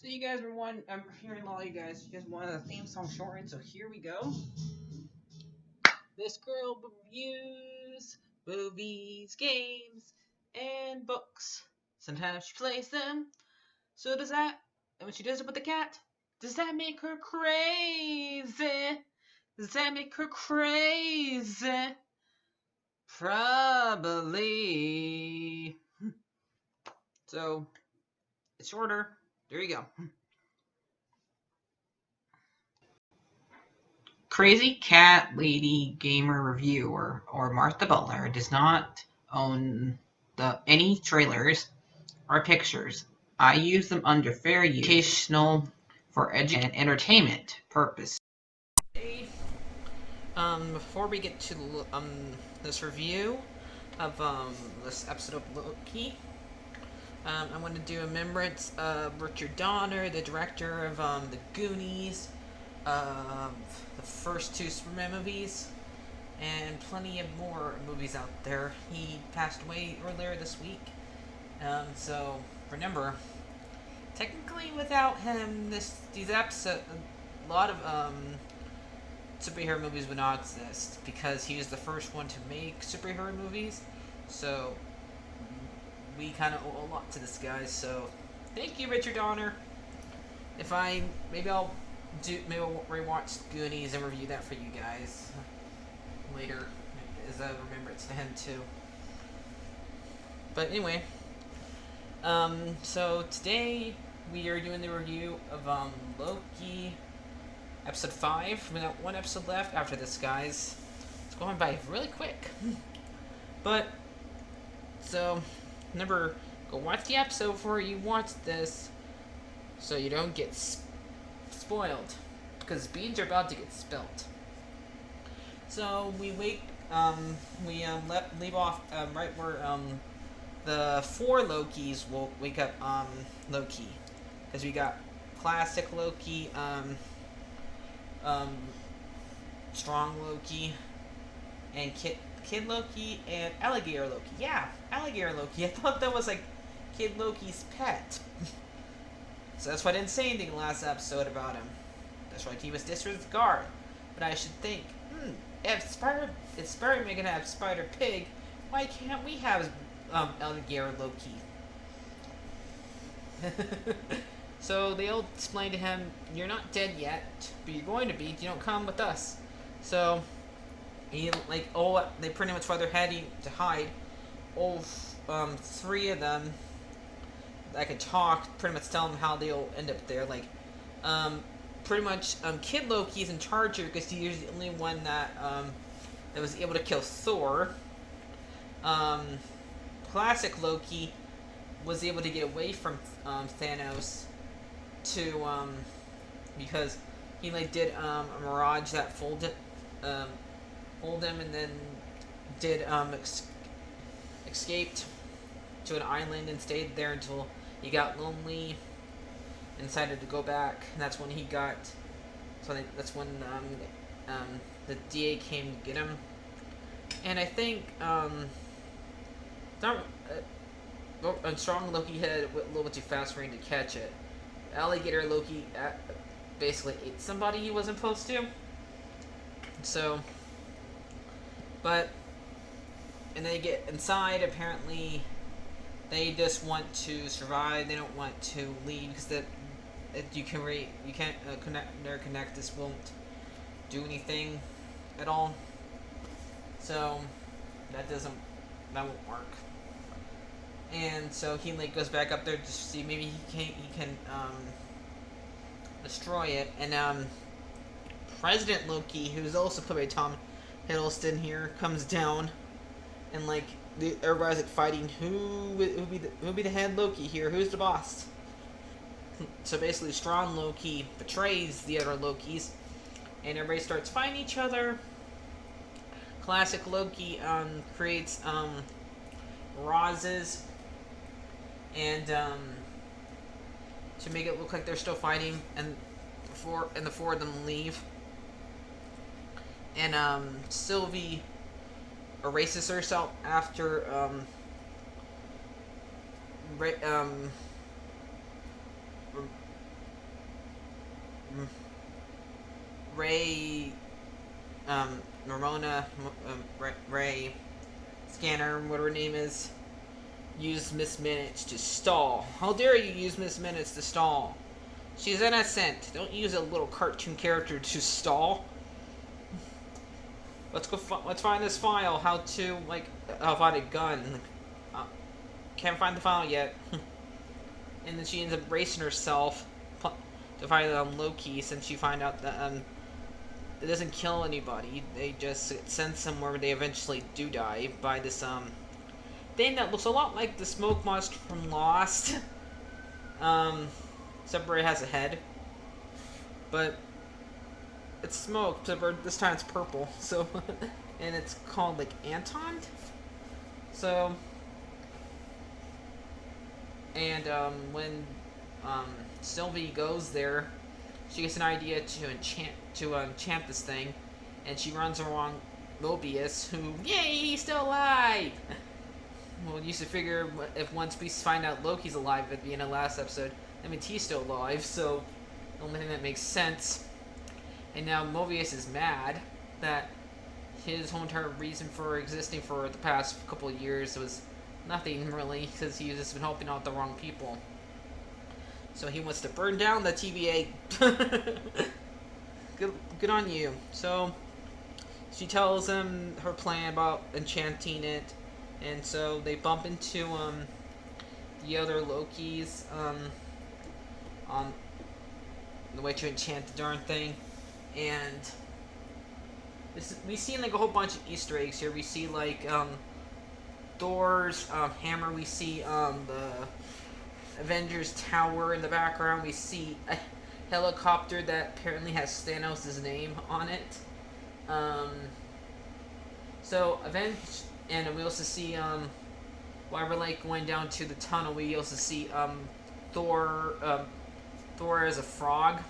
So you guys were I'm hearing a lot of you guys wanted a theme song shortened, so here we go. This girl reviews movies, games, and books. Sometimes she plays them. So does that, and when she does it with the cat, does that make her crazy? Does that make her crazy? Probably. So, it's shorter. There you go. Crazy Cat Lady Gamer Reviewer or Martha Butler does not own any trailers or pictures. I use them under fair use, educational, for education and entertainment purpose. Before we get to this review of this episode of Loki, I want to do a remembrance of Richard Donner, the director of The Goonies, the first two Superman movies, and plenty of more movies out there. He passed away earlier this week. So remember, technically without him, these episodes, a lot of superhero movies would not exist because he was the first one to make superhero movies. So we kind of owe a lot to this guy. So thank you, Richard Donner. Maybe I'll rewatch Goonies and review that for you guys later as a remembrance to him too. But anyway, so today we are doing the review of Loki, episode 5. We got one episode left after this, guys. It's going by really quick. But so remember, go watch the episode before you watch this, so you don't get spoiled, because beans are about to get spilt. So we leave off right where the four Lokis will wake up Loki, because we got classic Loki, strong Loki, and Kid Loki, and Alligator Loki. Yeah, Alligator Loki. I thought that was like Kid Loki's pet. So that's why I didn't say anything last episode about him. That's right, he was disregarded. But I should think, if Spider-Man can have Spider Pig, why can't we have Alligator Loki? So they'll explain to him, you're not dead yet, but you're going to be if you don't come with us. So he they pretty much while they're heading to hide, three of them that could talk pretty much tell them how they'll end up there. Pretty much Kid Loki's in charge here because he's the only one that was able to kill Thor. Classic Loki was able to get away from Thanos to because he did a mirage that folded him, and then did escaped to an island and stayed there until he got lonely and decided to go back. And that's when he got. That's when the DA came to get him. And I think strong Loki had a little bit too fast for him to catch it. Alligator Loki basically ate somebody he wasn't supposed to. So, and they get inside. Apparently, they just want to survive. They don't want to leave because you can't connect. This won't do anything at all. So that won't work. And so he goes back up there to see maybe he can destroy it. And President Loki, who's also played by Tom Hiddleston here, comes down, and everybody's fighting who will be the head Loki here, who's the boss. So basically, strong Loki betrays the other Lokis, and everybody starts fighting each other. Classic Loki creates roses and to make it look like they're still fighting, and the four of them leave. And Sylvie erases herself after Ray, Ramona, Ray, Scanner, whatever her name is, use Miss Minutes to stall. How dare you use Miss Minutes to stall? She's innocent. Don't use a little cartoon character to stall. Let's go. Let's find this file. How to find a gun. Uh, can't find the file yet. And then she ends up bracing herself to find Loki, since she find out that it doesn't kill anybody. They just send somewhere where they eventually do die by this thing that looks a lot like the smoke monster from Lost. Except where it has a head. But it's smoke, except this time it's purple. So, and it's called like Anton. So, and when Sylvie goes there, she gets an idea to enchant this thing, and she runs along Mobius, who, yay, he's still alive. Well, you used to figure if once we find out Loki's alive at the end of the last episode, that means he's still alive. So the only thing that makes sense. And now Mobius is mad that his whole entire reason for existing for the past couple of years was nothing really, because he's just been helping out the wrong people. So he wants to burn down the TVA. Good on you. So she tells him her plan about enchanting it, and so they bump into the other Lokis on the way to enchant the darn thing, and we see like a whole bunch of Easter eggs here. We see like Thor's hammer. We see the Avengers Tower in the background. We see a helicopter that apparently has Thanos' name on it. And we also see while we're like going down to the tunnel, we also see Thor as a frog.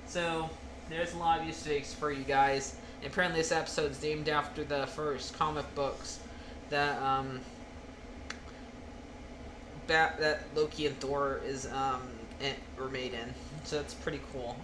So there's a lot of Easter eggs for you guys. And apparently this episode is named after the first comic books that that Loki and Thor were made in. So that's pretty cool.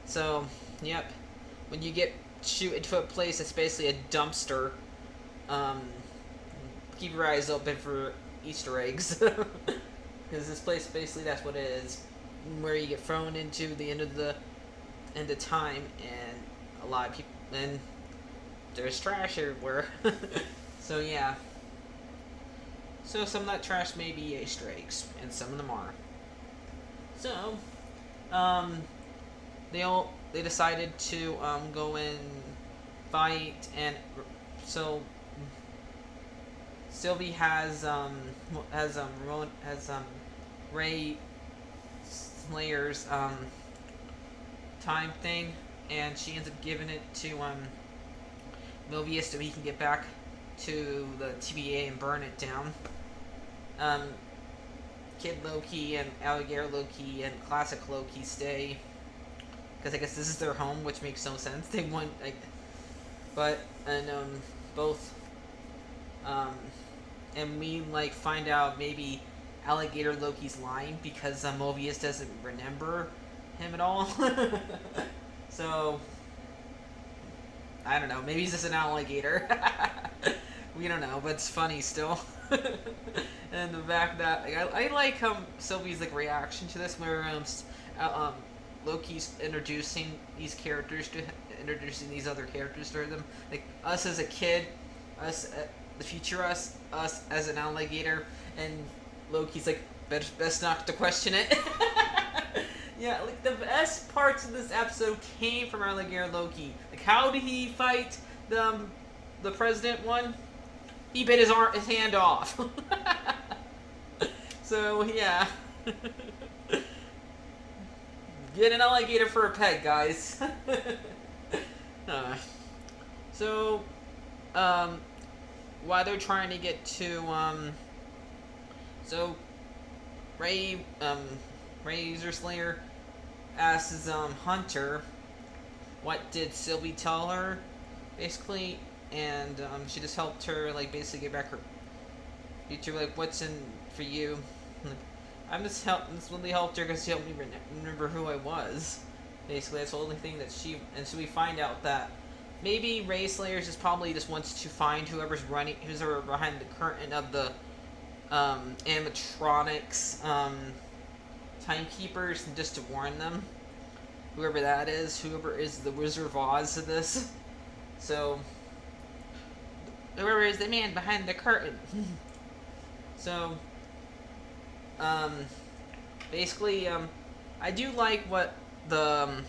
So, yep. When you shoot into a place that's basically a dumpster, keep your eyes open for Easter eggs. Because this place, basically, that's what it is. Where you get thrown into the end of time, and a lot of people, and there's trash everywhere. So, yeah. So some of that trash may be Easter eggs, and some of them are. So, they decided to go and fight, and so Sylvie has Ray Slayer's time thing, and she ends up giving it to Mobius so he can get back to the TVA and burn it down. Kid Loki and Alligator Loki and Classic Loki stay, because I guess this is their home, which makes no sense. They want both and we find out maybe Alligator Loki's lying because Mobius doesn't remember him at all. So I don't know, maybe he's just an alligator. We don't know, but it's funny still. And the fact that I like Sylvie's reaction to this, where Loki's introducing these other characters to them, like us as a kid, us the future us as an alligator, and Loki's best not to question it. Yeah, the best parts of this episode came from Alligator Loki. How did he fight the president one? He bit his hand off. So, yeah. Get an alligator for a pet, guys. So, while they're trying to get to, so, Razor Slayer asks, Hunter, what did Sylvie tell her, basically, and, she just helped her, basically get back her, what's in for you. This really helped her because she helped me remember who I was. Basically, that's the only thing that she. And so we find out that maybe Ray Slayers just probably just wants to find who's ever behind the curtain of the animatronics timekeepers, and just to warn them, whoever that is, whoever is the Wizard of Oz of this. So whoever is the man behind the curtain. So basically, I do like what the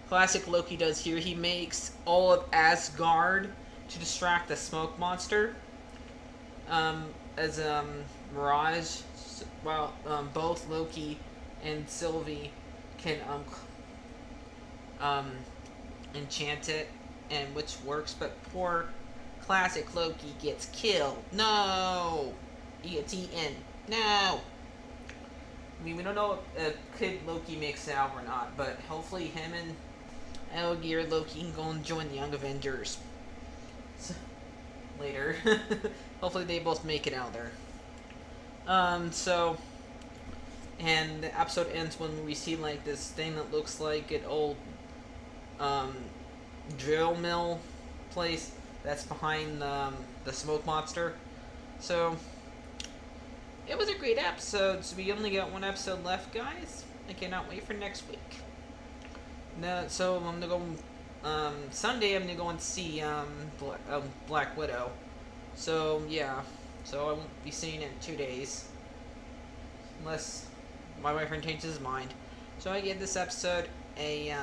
classic Loki does here. He makes all of Asgard to distract the smoke monster. As Mirage, while both Loki and Sylvie can enchant it, and which works, but poor classic Loki gets killed. No, he gets eaten. No. I mean, we don't know if Kid Loki makes it out or not, but hopefully him and Alligator Loki can go and join the Young Avengers later. Hopefully they both make it out there. And the episode ends when we see like this thing that looks like an old drill mill place that's behind the smoke monster. So it was a great episode. So we only got one episode left, guys. I cannot wait for next week. No, so I'm gonna go. Sunday I'm gonna go and see Black Widow. So yeah, so I won't be seeing it in 2 days, unless my boyfriend changes his mind. So I give this episode a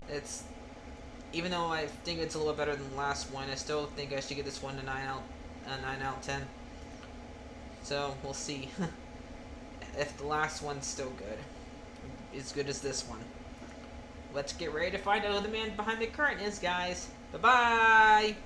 It's, even though I think it's a little better than the last one, I still think I should give this one a 9 out of 10. So we'll see if the last one's still as good as this one. Let's get ready to find out who the man behind the curtain is, guys. Bye-bye!